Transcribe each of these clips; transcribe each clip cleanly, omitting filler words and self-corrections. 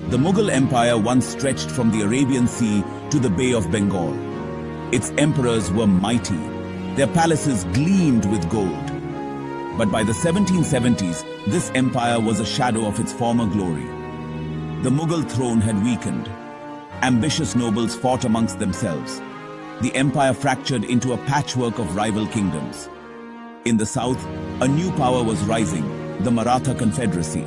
The Mughal Empire once stretched from the Arabian Sea to the Bay of Bengal. Its emperors were mighty. Their palaces gleamed with gold. But by the 1770s, this empire was a shadow of its former glory. The Mughal throne had weakened. Ambitious nobles fought amongst themselves. The empire fractured into a patchwork of rival kingdoms. In the south, a new power was rising, the Maratha Confederacy.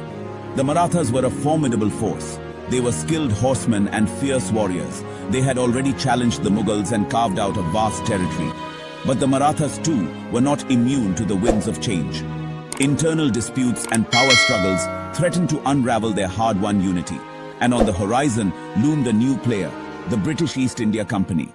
The Marathas were a formidable force. They were skilled horsemen and fierce warriors. They had already challenged the Mughals and carved out a vast territory. But the Marathas too were not immune to the winds of change. Internal disputes and power struggles threatened to unravel their hard-won unity. And on the horizon loomed a new player, the British East India Company.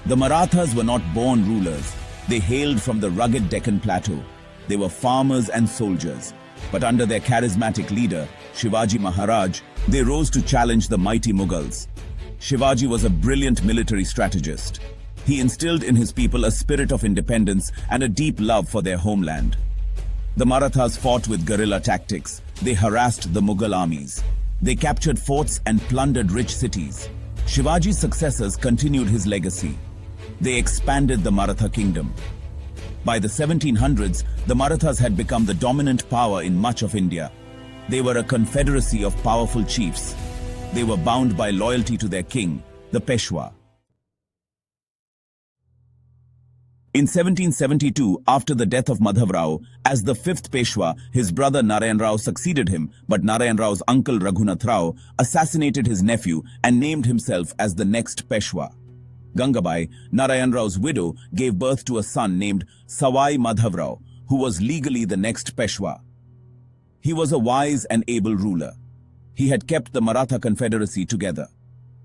The Marathas were not born rulers. They hailed from the rugged Deccan Plateau. They were farmers and soldiers. But under their charismatic leader, Shivaji Maharaj, they rose to challenge the mighty Mughals. Shivaji was a brilliant military strategist. He instilled in his people a spirit of independence and a deep love for their homeland. The Marathas fought with guerrilla tactics. They harassed the Mughal armies. They captured forts and plundered rich cities. Shivaji's successors continued his legacy. They expanded the Maratha kingdom. By the 1700s, the Marathas had become the dominant power in much of India. They were a confederacy of powerful chiefs. They were bound by loyalty to their king, the Peshwa. In 1772, after the death of Madhav Rao, as the fifth Peshwa, his brother Narayan Rao succeeded him, but Narayan Rao's uncle Raghunath Rao assassinated his nephew and named himself as the next Peshwa. Gangabai, Narayan Rao's widow, gave birth to a son named Sawai Madhav Rao, who was legally the next Peshwa. He was a wise and able ruler. He had kept the Maratha Confederacy together.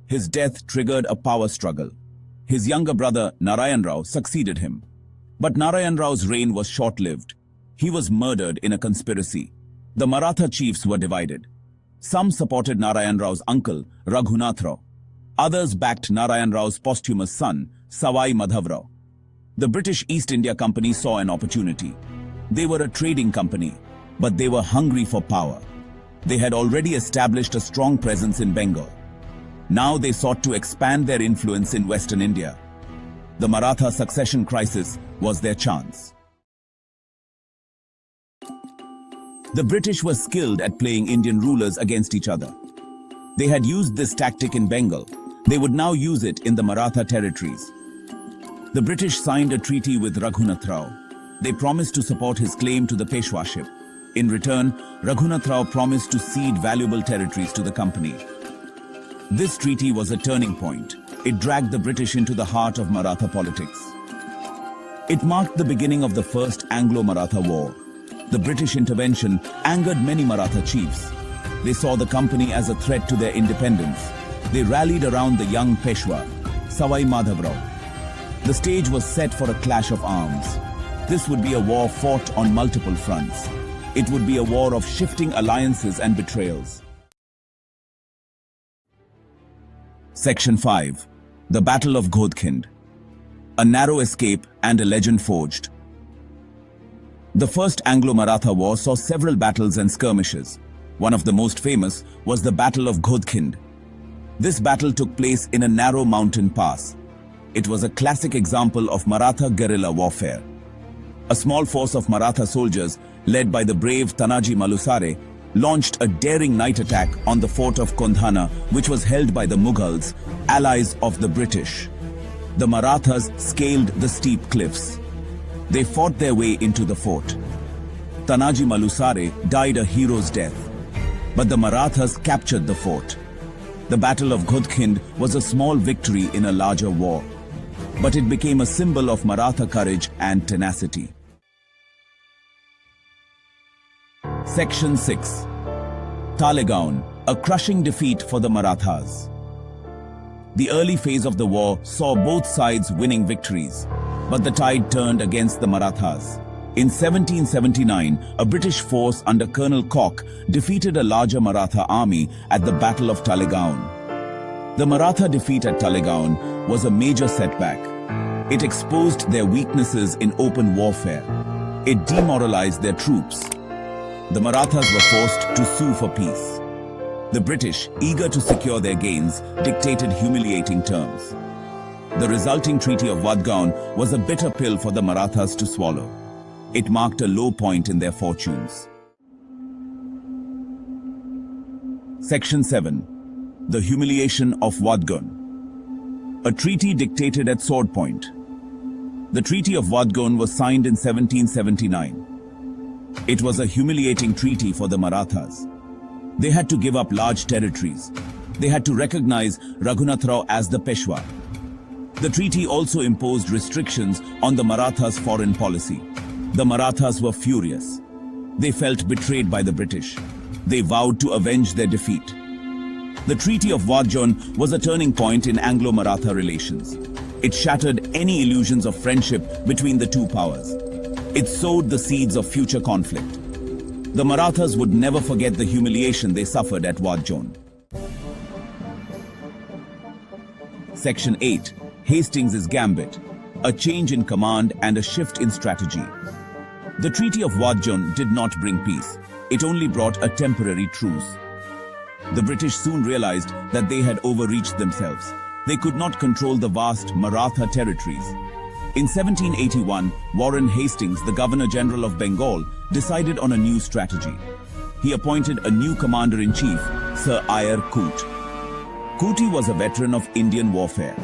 His death triggered a power struggle. His younger brother, Narayan Rao, succeeded him. But Narayan Rao's reign was short-lived. He was murdered in a conspiracy. The Maratha chiefs were divided. Some supported Narayan Rao's uncle, Raghunath Rao. Others backed Narayan Rao's posthumous son, Sawai Madhav Rao. The British East India Company saw an opportunity. They were a trading company, but they were hungry for power. They had already established a strong presence in Bengal. Now they sought to expand their influence in Western India. The Maratha succession crisis was their chance. The British were skilled at playing Indian rulers against each other. They had used this tactic in Bengal. They would now use it in the Maratha territories. The British signed a treaty with Raghunath Rao. They promised to support his claim to the Peshwaship. In return, Raghunath Rao promised to cede valuable territories to the company. This treaty was a turning point. It dragged the British into the heart of Maratha politics. It marked the beginning of the First Anglo-Maratha War. The British intervention angered many Maratha chiefs. They saw the company as a threat to their independence. They rallied around the young Peshwa, Sawai Madhav Rao. The stage was set for a clash of arms. This would be a war fought on multiple fronts. It would be a war of shifting alliances and betrayals. Section 5. The Battle of Khadki. A narrow escape and a legend forged. The First Anglo-Maratha War saw several battles and skirmishes. One of the most famous was the Battle of Khadki. This battle took place in a narrow mountain pass. It was a classic example of Maratha guerrilla warfare. A small force of Maratha soldiers, led by the brave Tanaji Malusare, launched a daring night attack on the fort of Kondhana, which was held by the Mughals, allies of the British. The Marathas scaled the steep cliffs. They fought their way into the fort. Tanaji Malusare died a hero's death, but the Marathas captured the fort. The Battle of Khadki was a small victory in a larger war, but it became a symbol of Maratha courage and tenacity. Section 6. Talegaon, a crushing defeat for the Marathas. The early phase of the war saw both sides winning victories, but the tide turned against the Marathas. In 1779, a British force under Colonel Koch defeated a larger Maratha army at the Battle of Talegaon. The Maratha defeat at Talegaon was a major setback. It exposed their weaknesses in open warfare. It demoralized their troops. the Marathas were forced to sue for peace. The British, eager to secure their gains, dictated humiliating terms. The resulting Treaty of Wadgaon was a bitter pill for the Marathas to swallow. It marked a low point in their fortunes. Section 7. The Humiliation of Wadgaon. A treaty dictated at Swordpoint. The Treaty of Wadgaon was signed in 1779. It was a humiliating treaty for the Marathas. They had to give up large territories. They had to recognize Raghunath as the Peshwa. The treaty also imposed restrictions on the Marathas' foreign policy. The Marathas were furious. They felt betrayed by the British. They vowed to avenge their defeat. The Treaty of Wadgaon was a turning point in Anglo-Maratha relations. It shattered any illusions of friendship between the two powers. It sowed the seeds of future conflict. The Marathas would never forget the humiliation they suffered at Wadgaon. Section 8. Hastings' Gambit. A change in command and a shift in strategy. The Treaty of Wadgaon did not bring peace. It only brought a temporary truce. The British soon realized that they had overreached themselves. They could not control the vast Maratha territories. In 1781, Warren Hastings, the Governor-General of Bengal, decided on a new strategy. He appointed a new commander-in-chief, Sir Eyre Coote. Coote was a veteran of Indian warfare.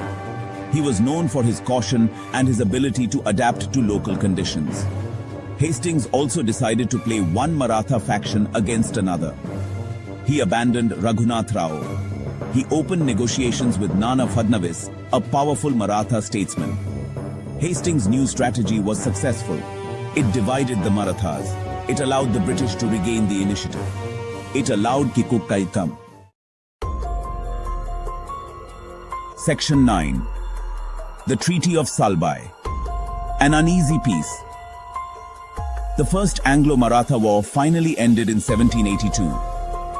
He was known for his caution and his ability to adapt to local conditions. Hastings also decided to play one Maratha faction against another. He abandoned Raghunath Rao. He opened negotiations with Nana Fadnavis, a powerful Maratha statesman. Hastings' new strategy was successful. It divided the Marathas. It allowed the British to regain the initiative. It allowed Kikukaikam. Section 9. The Treaty of Salbai. An uneasy peace. The First Anglo-Maratha War finally ended in 1782.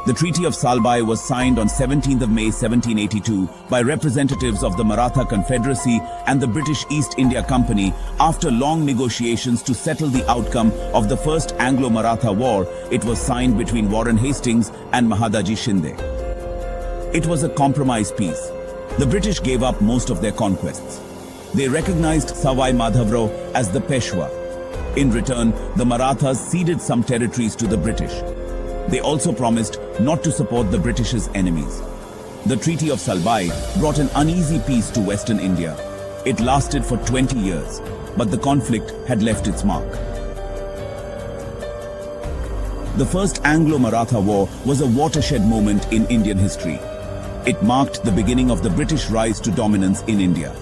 The Treaty of Salbai was signed on 17th of May 1782 by representatives of the Maratha Confederacy and the British East India Company after long negotiations to settle the outcome of the First Anglo-Maratha War. It was signed between Warren Hastings and Mahadaji Shinde. It was a compromise peace. The British gave up most of their conquests. They recognized Savai Madhavrao as the Peshwa. In return, the Marathas ceded some territories to the British. They also promised not to support the British's enemies. The Treaty of Salbai brought an uneasy peace to Western India. It lasted for 20 years, but the conflict had left its mark. The First Anglo-Maratha War was a watershed moment in Indian history. It marked the beginning of the British rise to dominance in India.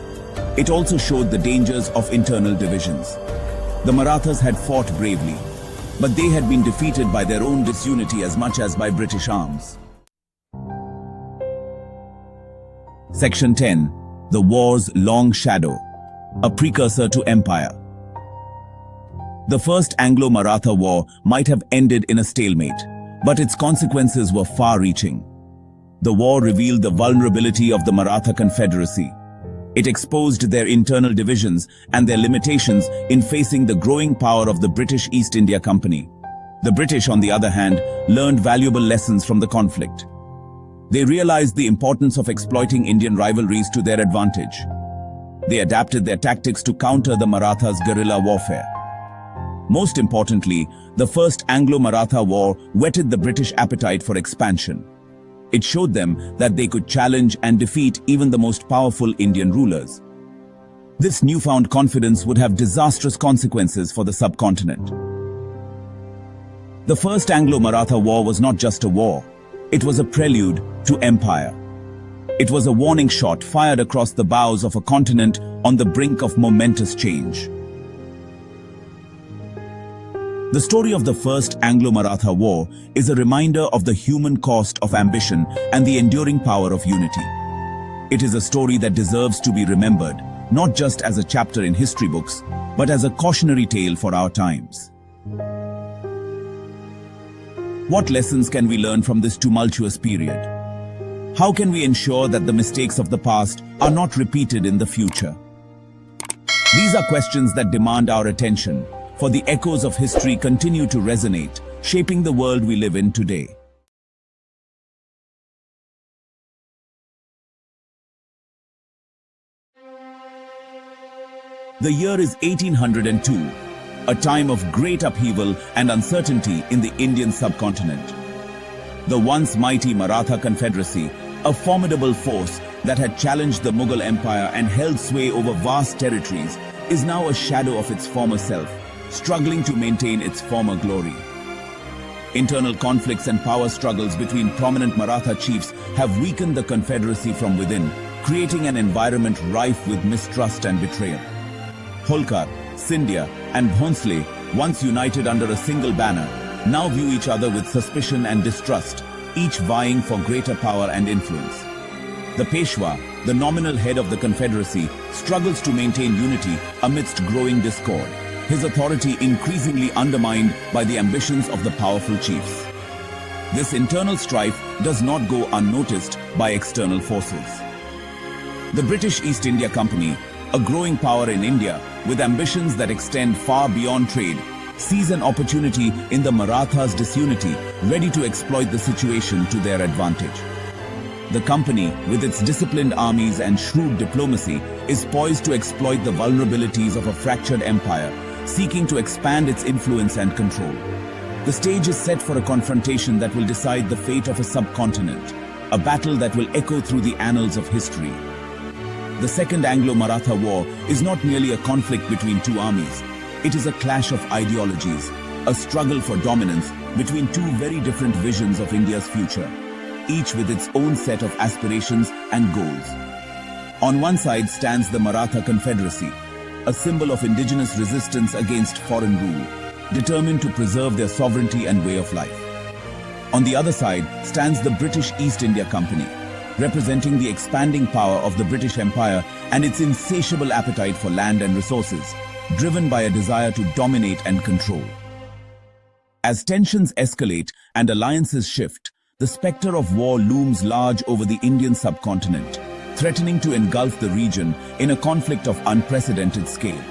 It also showed the dangers of internal divisions. The Marathas had fought bravely, but they had been defeated by their own disunity as much as by British arms. Section 10. The War's Long Shadow. A precursor to empire. The First Anglo-Maratha War might have ended in a stalemate, but its consequences were far-reaching. The war revealed the vulnerability of the Maratha Confederacy. It exposed their internal divisions and their limitations in facing the growing power of the British East India Company. The British, on the other hand, learned valuable lessons from the conflict. They realized the importance of exploiting Indian rivalries to their advantage. They adapted their tactics to counter the Marathas' guerrilla warfare. Most importantly, the First Anglo-Maratha War whetted the British appetite for expansion. It showed them that they could challenge and defeat even the most powerful Indian rulers. This newfound confidence would have disastrous consequences for the subcontinent. The First Anglo-Maratha War was not just a war. It was a prelude to empire. It was a warning shot fired across the bows of a continent on the brink of momentous change. The story of the First Anglo-Maratha War is a reminder of the human cost of ambition and the enduring power of unity. It is a story that deserves to be remembered, not just as a chapter in history books, but as a cautionary tale for our times. What lessons can we learn from this tumultuous period? How can we ensure that the mistakes of the past are not repeated in the future? These are questions that demand our attention, for the echoes of history continue to resonate, shaping the world we live in today. The year is 1802, a time of great upheaval and uncertainty in the Indian subcontinent. The once mighty Maratha Confederacy, a formidable force that had challenged the Mughal Empire and held sway over vast territories, is now a shadow of its former self, struggling to maintain its former glory. Internal conflicts and power struggles between prominent Maratha chiefs have weakened the Confederacy from within, creating an environment rife with mistrust and betrayal. Holkar, Scindia, and Bhonsle, once united under a single banner, now view each other with suspicion and distrust, each vying for greater power and influence. The Peshwa, the nominal head of the Confederacy, struggles to maintain unity amidst growing discord, his authority increasingly undermined by the ambitions of the powerful chiefs. This internal strife does not go unnoticed by external forces. The British East India Company, a growing power in India with ambitions that extend far beyond trade, sees an opportunity in the Marathas' disunity, ready to exploit the situation to their advantage. The company, with its disciplined armies and shrewd diplomacy, is poised to exploit the vulnerabilities of a fractured empire, seeking to expand its influence and control. The stage is set for a confrontation that will decide the fate of a subcontinent, a battle that will echo through the annals of history. The Second Anglo-Maratha War is not merely a conflict between two armies. It is a clash of ideologies, a struggle for dominance between two very different visions of India's future, each with its own set of aspirations and goals. On one side stands the Maratha Confederacy, a symbol of indigenous resistance against foreign rule, determined to preserve their sovereignty and way of life. On the other side stands the British East India Company, representing the expanding power of the British Empire and its insatiable appetite for land and resources, driven by a desire to dominate and control. As tensions escalate and alliances shift, the specter of war looms large over the Indian subcontinent, threatening to engulf the region in a conflict of unprecedented scale.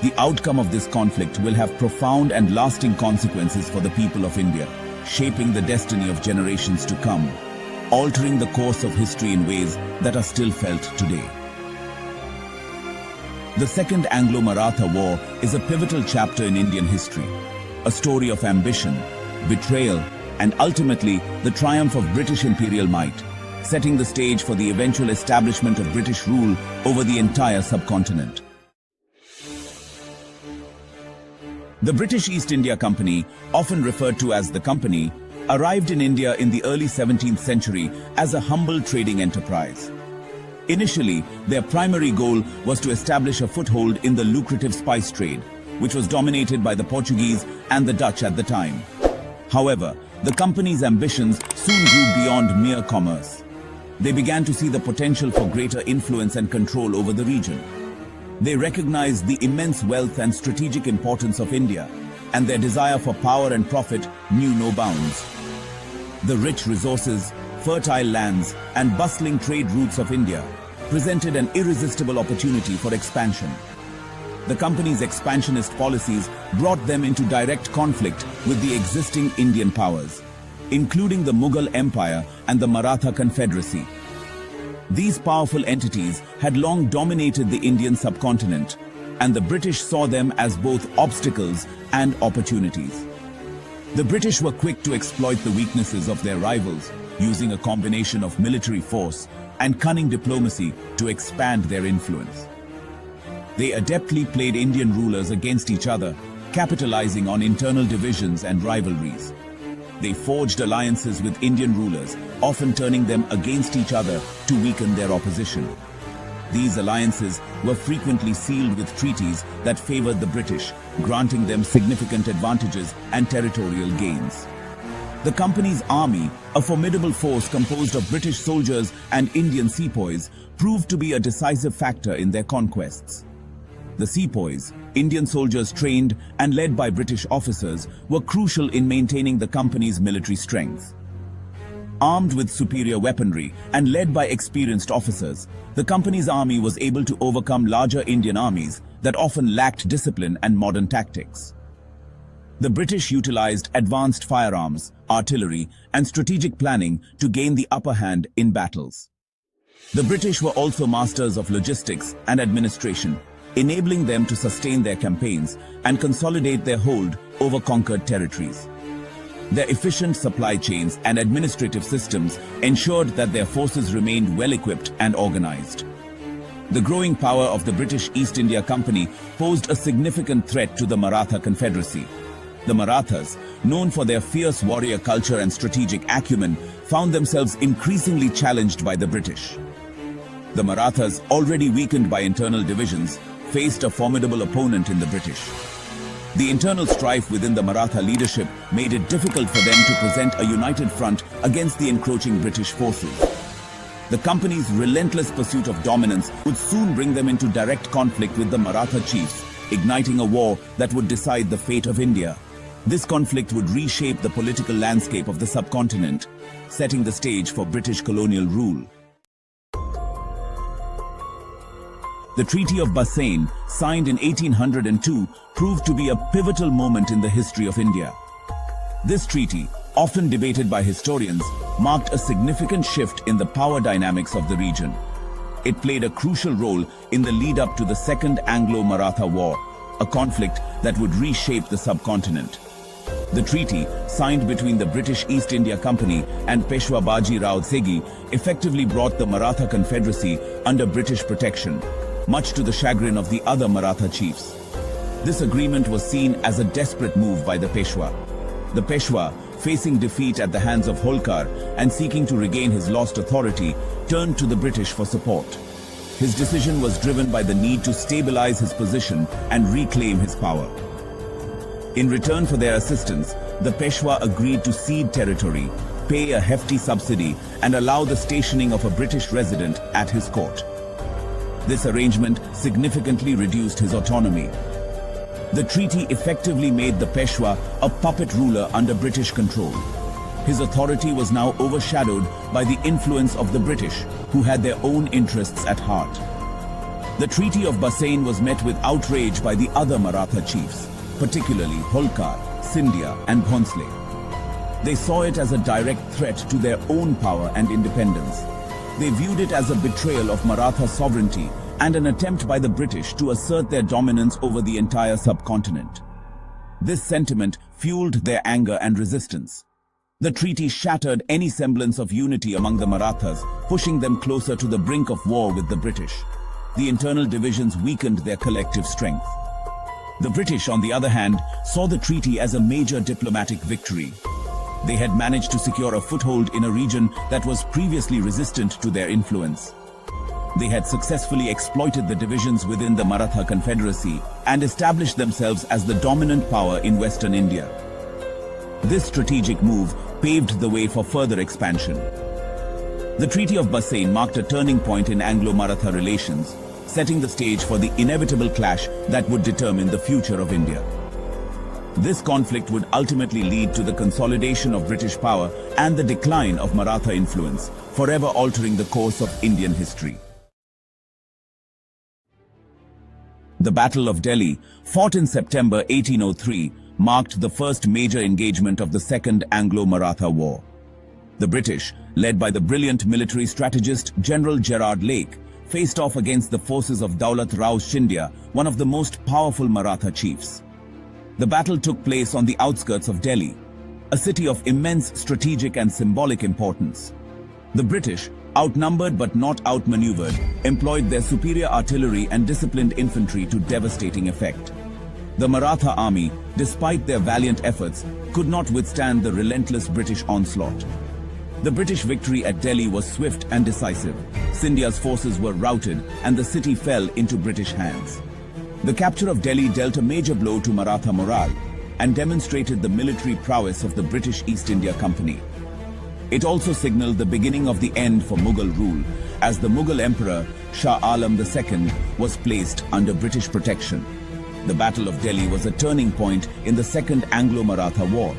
The outcome of this conflict will have profound and lasting consequences for the people of India, shaping the destiny of generations to come, altering the course of history in ways that are still felt today. The Second Anglo-Maratha War is a pivotal chapter in Indian history, a story of ambition, betrayal, and ultimately the triumph of British imperial might, setting the stage for the eventual establishment of British rule over the entire subcontinent. The British East India Company, often referred to as the Company, arrived in India in the early 17th century as a humble trading enterprise. Initially, their primary goal was to establish a foothold in the lucrative spice trade, which was dominated by the Portuguese and the Dutch at the time. However, the company's ambitions soon grew beyond mere commerce. They began to see the potential for greater influence and control over the region. They recognized the immense wealth and strategic importance of India, and their desire for power and profit knew no bounds. The rich resources, fertile lands, and bustling trade routes of India presented an irresistible opportunity for expansion. The company's expansionist policies brought them into direct conflict with the existing Indian powers, including the Mughal Empire and the Maratha Confederacy. These powerful entities had long dominated the Indian subcontinent, and the British saw them as both obstacles and opportunities. The British were quick to exploit the weaknesses of their rivals, using a combination of military force and cunning diplomacy to expand their influence. They adeptly played Indian rulers against each other, capitalizing on internal divisions and rivalries. They forged alliances with Indian rulers, often turning them against each other to weaken their opposition. These alliances were frequently sealed with treaties that favored the British, granting them significant advantages and territorial gains. The company's army, a formidable force composed of British soldiers and Indian sepoys, proved to be a decisive factor in their conquests. The sepoys, Indian soldiers trained and led by British officers, were crucial in maintaining the company's military strength. Armed with superior weaponry and led by experienced officers, the company's army was able to overcome larger Indian armies that often lacked discipline and modern tactics. The British utilized advanced firearms, artillery, and strategic planning to gain the upper hand in battles. The British were also masters of logistics and administration, enabling them to sustain their campaigns and consolidate their hold over conquered territories. Their efficient supply chains and administrative systems ensured that their forces remained well-equipped and organized. The growing power of the British East India Company posed a significant threat to the Maratha Confederacy. The Marathas, known for their fierce warrior culture and strategic acumen, found themselves increasingly challenged by the British. The Marathas, already weakened by internal divisions, faced a formidable opponent in the British. The internal strife within the Maratha leadership made it difficult for them to present a united front against the encroaching British forces. The company's relentless pursuit of dominance would soon bring them into direct conflict with the Maratha chiefs, igniting a war that would decide the fate of India. This conflict would reshape the political landscape of the subcontinent, setting the stage for British colonial rule. The Treaty of Bassein, signed in 1802, proved to be a pivotal moment in the history of India. This treaty, often debated by historians, marked a significant shift in the power dynamics of the region. It played a crucial role in the lead-up to the Second Anglo-Maratha War, a conflict that would reshape the subcontinent. The treaty, signed between the British East India Company and Peshwa Baji Rao Zegi, effectively brought the Maratha Confederacy under British protection, much to the chagrin of the other Maratha chiefs. This agreement was seen as a desperate move by the Peshwa. The Peshwa, facing defeat at the hands of Holkar and seeking to regain his lost authority, turned to the British for support. His decision was driven by the need to stabilize his position and reclaim his power. In return for their assistance, the Peshwa agreed to cede territory, pay a hefty subsidy, and allow the stationing of a British resident at his court. This arrangement significantly reduced his autonomy. The treaty effectively made the Peshwa a puppet ruler under British control. His authority was now overshadowed by the influence of the British, who had their own interests at heart. The Treaty of Bassein was met with outrage by the other Maratha chiefs, particularly Holkar, Scindia, and Bhonsle. They saw it as a direct threat to their own power and independence. They viewed it as a betrayal of Maratha sovereignty and an attempt by the British to assert their dominance over the entire subcontinent. This sentiment fueled their anger and resistance. The treaty shattered any semblance of unity among the Marathas, pushing them closer to the brink of war with the British. The internal divisions weakened their collective strength. The British, on the other hand, saw the treaty as a major diplomatic victory. They had managed to secure a foothold in a region that was previously resistant to their influence. They had successfully exploited the divisions within the Maratha Confederacy and established themselves as the dominant power in Western India. This strategic move paved the way for further expansion. The Treaty of Bassein marked a turning point in Anglo-Maratha relations, setting the stage for the inevitable clash that would determine the future of India. This conflict would ultimately lead to the consolidation of British power and the decline of Maratha influence, forever altering the course of Indian history. The Battle of Delhi, fought in September 1803, marked the first major engagement of the Second Anglo-Maratha War. The British, led by the brilliant military strategist General Gerard Lake, faced off against the forces of Daulat Rao Scindia, one of the most powerful Maratha chiefs. The battle took place on the outskirts of Delhi, a city of immense strategic and symbolic importance. The British, outnumbered but not outmaneuvered, employed their superior artillery and disciplined infantry to devastating effect. The Maratha army, despite their valiant efforts, could not withstand the relentless British onslaught. The British victory at Delhi was swift and decisive. Scindia's forces were routed and the city fell into British hands. The capture of Delhi dealt a major blow to Maratha morale and demonstrated the military prowess of the British East India Company. It also signaled the beginning of the end for Mughal rule, as the Mughal Emperor Shah Alam II was placed under British protection. The Battle of Delhi was a turning point in the Second Anglo-Maratha War.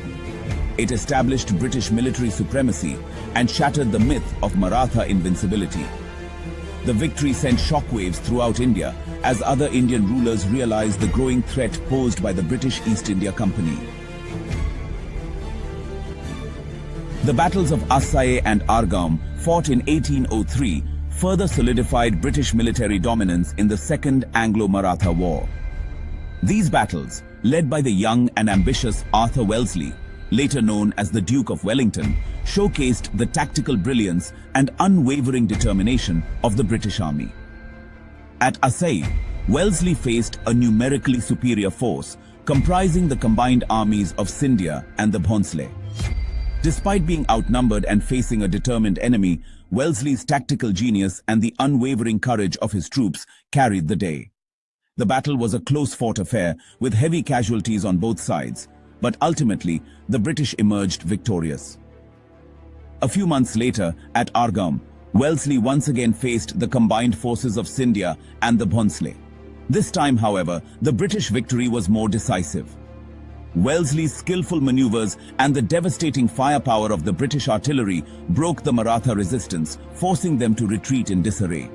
It established British military supremacy and shattered the myth of Maratha invincibility. The victory sent shockwaves throughout India as other Indian rulers realized the growing threat posed by the British East India Company. The battles of Assaye and Argaum, fought in 1803, further solidified British military dominance in the Second Anglo-Maratha War. These battles, led by the young and ambitious Arthur Wellesley, later known as the Duke of Wellington, showcased the tactical brilliance and unwavering determination of the British Army. At Assaye, Wellesley faced a numerically superior force comprising the combined armies of Scindia and the Bhonsle. Despite being outnumbered and facing a determined enemy, Wellesley's tactical genius and the unwavering courage of his troops carried the day. The battle was a close-fought affair with heavy casualties on both sides, but ultimately the British emerged victorious. A few months later, at Argaum, Wellesley once again faced the combined forces of Scindia and the Bhonsle. This time, however, the British victory was more decisive. Wellesley's skillful maneuvers and the devastating firepower of the British artillery broke the Maratha resistance, forcing them to retreat in disarray.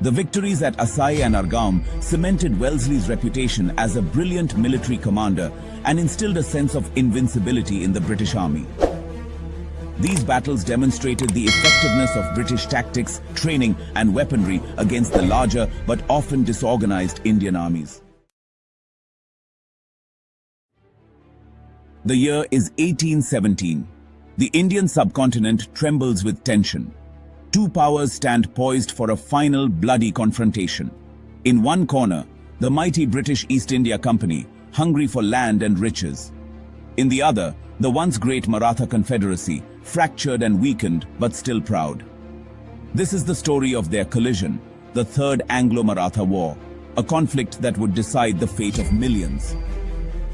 The victories at Assaye and Argaum cemented Wellesley's reputation as a brilliant military commander and instilled a sense of invincibility in the British Army. These battles demonstrated the effectiveness of British tactics, training, and weaponry against the larger but often disorganized Indian armies. The year is 1817. The Indian subcontinent trembles with tension. Two powers stand poised for a final bloody confrontation. In one corner, the mighty British East India Company, hungry for land and riches. In the other, the once great Maratha Confederacy, fractured and weakened but still proud. This is the story of their collision, the Third Anglo-Maratha War, a conflict that would decide the fate of millions.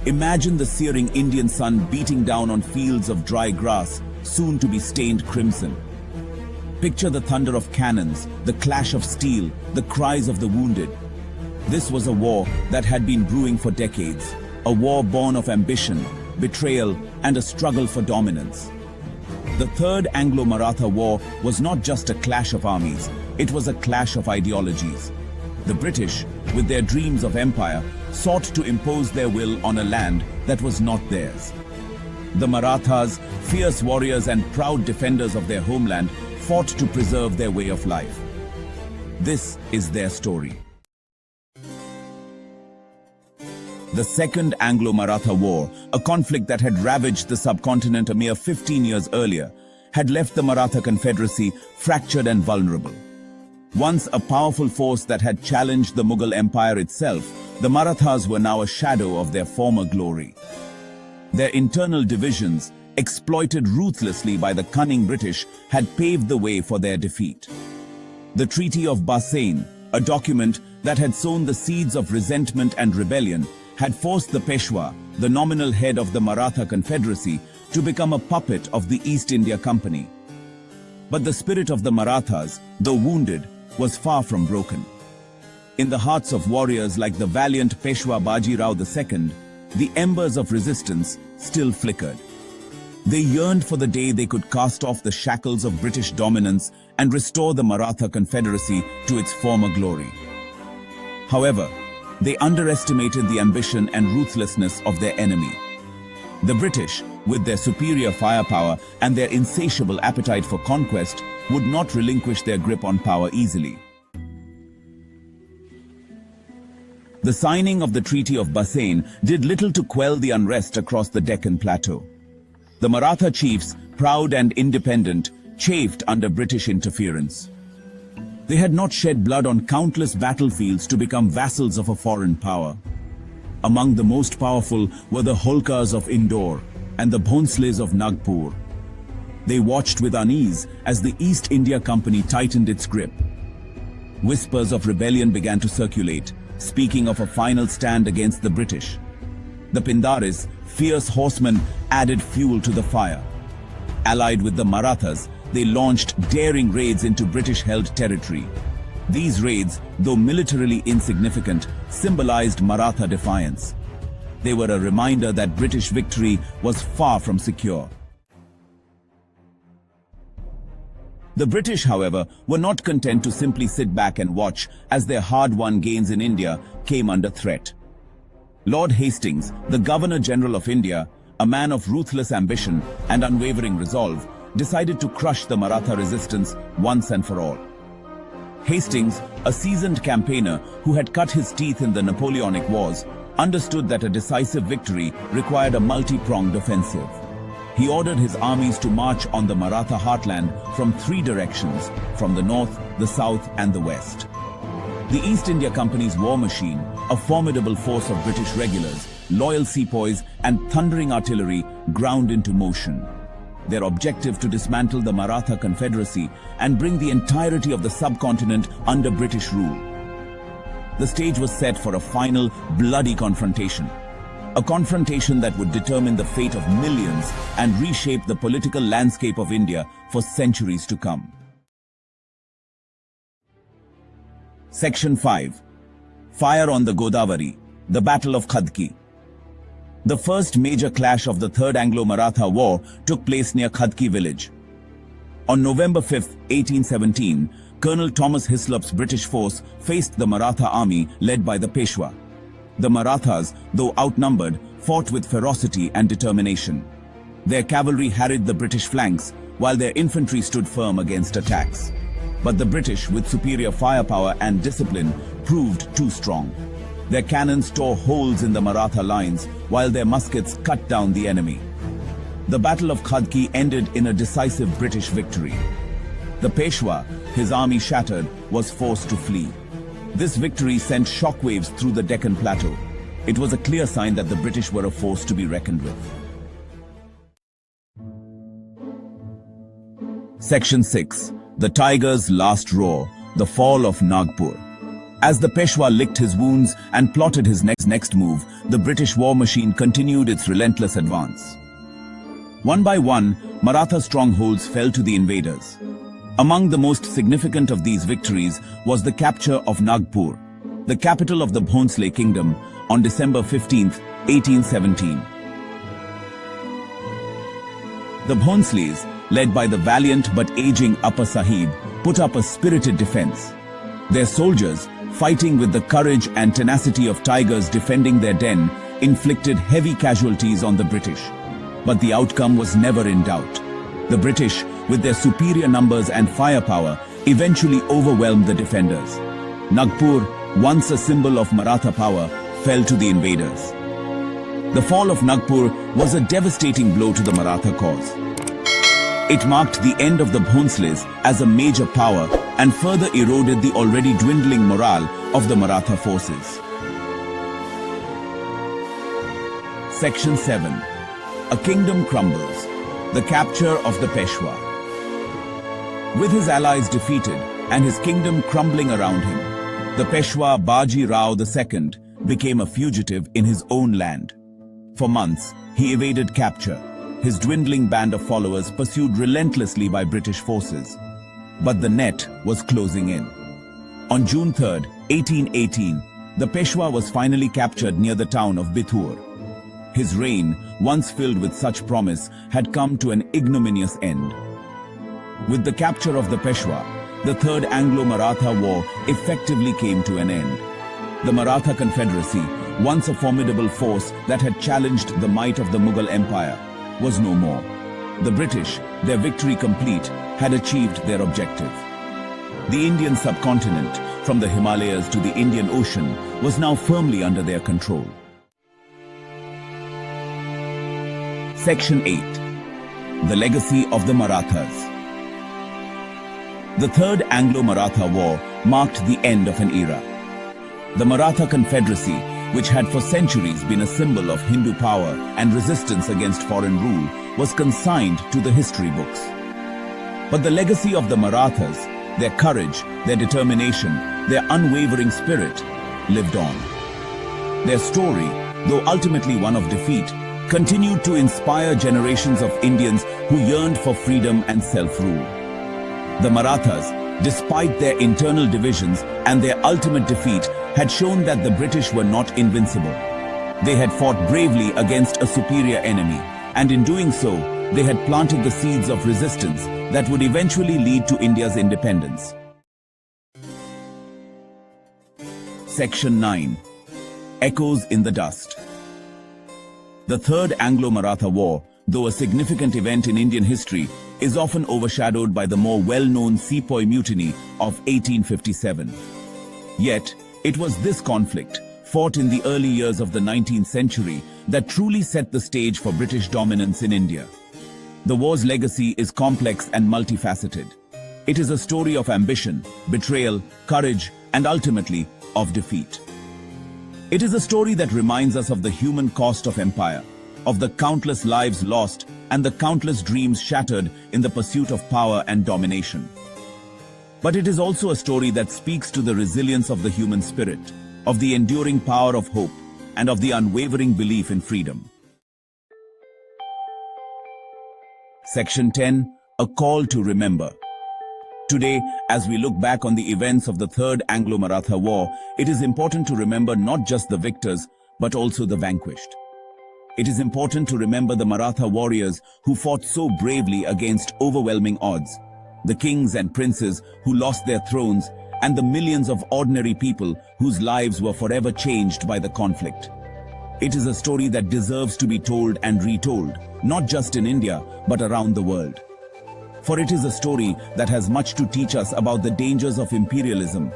Imagine the searing Indian sun beating down on fields of dry grass, soon to be stained crimson. Picture the thunder of cannons, the clash of steel, the cries of the wounded. This was a war that had been brewing for decades, a war born of ambition, betrayal, and a struggle for dominance. The Third Anglo-Maratha War was not just a clash of armies, it was a clash of ideologies. The British, with their dreams of empire, sought to impose their will on a land that was not theirs. The Marathas, fierce warriors and proud defenders of their homeland, fought to preserve their way of life. This is their story. The Second Anglo-Maratha War, a conflict that had ravaged the subcontinent a mere 15 years earlier, had left the Maratha Confederacy fractured and vulnerable. Once a powerful force that had challenged the Mughal Empire itself, the Marathas were now a shadow of their former glory. Their internal divisions, exploited ruthlessly by the cunning British, had paved the way for their defeat. The Treaty of Bassein, a document that had sown the seeds of resentment and rebellion, had forced the Peshwa, the nominal head of the Maratha Confederacy, to become a puppet of the East India Company. But the spirit of the Marathas, though wounded, was far from broken. In the hearts of warriors like the valiant Peshwa Baji Rao II, the embers of resistance still flickered. They yearned for the day they could cast off the shackles of British dominance and restore the Maratha Confederacy to its former glory. However, they underestimated the ambition and ruthlessness of their enemy. The British, with their superior firepower and their insatiable appetite for conquest, would not relinquish their grip on power easily. The signing of the Treaty of Bassein did little to quell the unrest across the Deccan Plateau. The Maratha chiefs, proud and independent, chafed under British interference. They had not shed blood on countless battlefields to become vassals of a foreign power. Among the most powerful were the Holkars of Indore and the Bhonsles of Nagpur. They watched with unease as the East India Company tightened its grip. Whispers of rebellion began to circulate, speaking of a final stand against the British. The Pindaris, fierce horsemen, added fuel to the fire. Allied with the Marathas, they launched daring raids into British-held territory. These raids, though militarily insignificant, symbolized Maratha defiance. They were a reminder that British victory was far from secure. The British, however, were not content to simply sit back and watch as their hard-won gains in India came under threat. Lord Hastings, the Governor-General of India, a man of ruthless ambition and unwavering resolve, decided to crush the Maratha resistance once and for all. Hastings, a seasoned campaigner who had cut his teeth in the Napoleonic Wars, understood that a decisive victory required a multi-pronged offensive. He ordered his armies to march on the Maratha heartland from three directions, from the north, the south and the west. The East India Company's war machine, a formidable force of British regulars, loyal sepoys and thundering artillery, ground into motion. Their objective to dismantle the Maratha Confederacy and bring the entirety of the subcontinent under British rule. The stage was set for a final, bloody confrontation. A confrontation that would determine the fate of millions and reshape the political landscape of India for centuries to come. Section 5. Fire on the Godavari, the Battle of Khadki. The first major clash of the Third Anglo-Maratha War took place near Khadki village. On November 5, 1817, Colonel Thomas Hislop's British force faced the Maratha army led by the Peshwa. The Marathas, though outnumbered, fought with ferocity and determination. Their cavalry harried the British flanks, while their infantry stood firm against attacks. But the British, with superior firepower and discipline, proved too strong. Their cannons tore holes in the Maratha lines, while their muskets cut down the enemy. The Battle of Khadki ended in a decisive British victory. The Peshwa, his army shattered, was forced to flee. This victory sent shockwaves through the Deccan Plateau. It was a clear sign that the British were a force to be reckoned with. Section 6. The Tiger's Last Roar, the Fall of Nagpur. As the Peshwa licked his wounds and plotted his next move, the British war machine continued its relentless advance. One by one, Maratha strongholds fell to the invaders. Among the most significant of these victories was the capture of Nagpur, the capital of the Bhonsle kingdom, on December 15, 1817. The Bhonsles, led by the valiant but aging Appa Sahib, put up a spirited defense. Their soldiers, fighting with the courage and tenacity of tigers defending their den, inflicted heavy casualties on the British. But the outcome was never in doubt. The British, with their superior numbers and firepower, eventually overwhelmed the defenders. Nagpur, once a symbol of Maratha power, fell to the invaders. The fall of Nagpur was a devastating blow to the Maratha cause. It marked the end of the Bhonsles as a major power and further eroded the already dwindling morale of the Maratha forces. Section 7. A kingdom crumbles. The capture of the Peshwa. With his allies defeated and his kingdom crumbling around him, the Peshwa Baji Rao II became a fugitive in his own land. For months, he evaded capture, his dwindling band of followers pursued relentlessly by British forces. But the net was closing in. On June 3, 1818, the Peshwa was finally captured near the town of Bithur. His reign, once filled with such promise, had come to an ignominious end. With the capture of the Peshwa, the Third Anglo-Maratha War effectively came to an end. The Maratha Confederacy, once a formidable force that had challenged the might of the Mughal Empire, was no more. The British, their victory complete, had achieved their objective. The Indian subcontinent, from the Himalayas to the Indian Ocean, was now firmly under their control. Section 8. The Legacy of the Marathas. The Third Anglo-Maratha War marked the end of an era. The Maratha Confederacy, which had for centuries been a symbol of Hindu power and resistance against foreign rule, was consigned to the history books. But the legacy of the Marathas, their courage, their determination, their unwavering spirit, lived on. Their story, though ultimately one of defeat, continued to inspire generations of Indians who yearned for freedom and self-rule. The Marathas, despite their internal divisions and their ultimate defeat, had shown that the British were not invincible. They had fought bravely against a superior enemy, and in doing so, they had planted the seeds of resistance that would eventually lead to India's independence. Section 9. Echoes in the Dust. The Third Anglo-Maratha War, though a significant event in Indian history, is often overshadowed by the more well-known Sepoy Mutiny of 1857. Yet, it was this conflict, fought in the early years of the 19th century, that truly set the stage for British dominance in India. The war's legacy is complex and multifaceted. It is a story of ambition, betrayal, courage, and ultimately, of defeat. It is a story that reminds us of the human cost of empire, of the countless lives lost and the countless dreams shattered in the pursuit of power and domination. But it is also a story that speaks to the resilience of the human spirit, of the enduring power of hope, and of the unwavering belief in freedom. Section 10. A Call to Remember. Today, as we look back on the events of the Third Anglo-Maratha War, it is important to remember not just the victors, but also the vanquished. It is important to remember the Maratha warriors who fought so bravely against overwhelming odds, the kings and princes who lost their thrones, and the millions of ordinary people whose lives were forever changed by the conflict. It is a story that deserves to be told and retold, not just in India, but around the world. For it is a story that has much to teach us about the dangers of imperialism,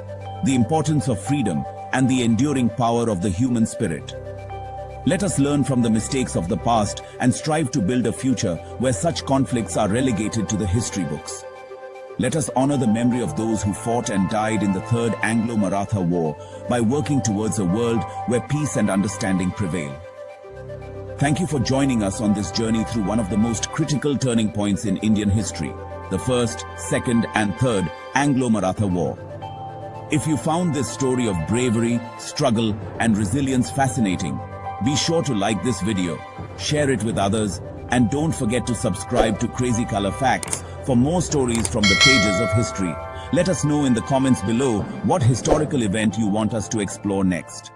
the importance of freedom, and the enduring power of the human spirit. Let us learn from the mistakes of the past and strive to build a future where such conflicts are relegated to the history books. Let us honor the memory of those who fought and died in the Third Anglo-Maratha War by working towards a world where peace and understanding prevail. Thank you for joining us on this journey through one of the most critical turning points in Indian history, the First, Second, and Third Anglo-Maratha War. If you found this story of bravery, struggle, and resilience fascinating, be sure to like this video, share it with others, and don't forget to subscribe to Crazy Color Facts for more stories from the pages of history. Let us know in the comments below what historical event you want us to explore next.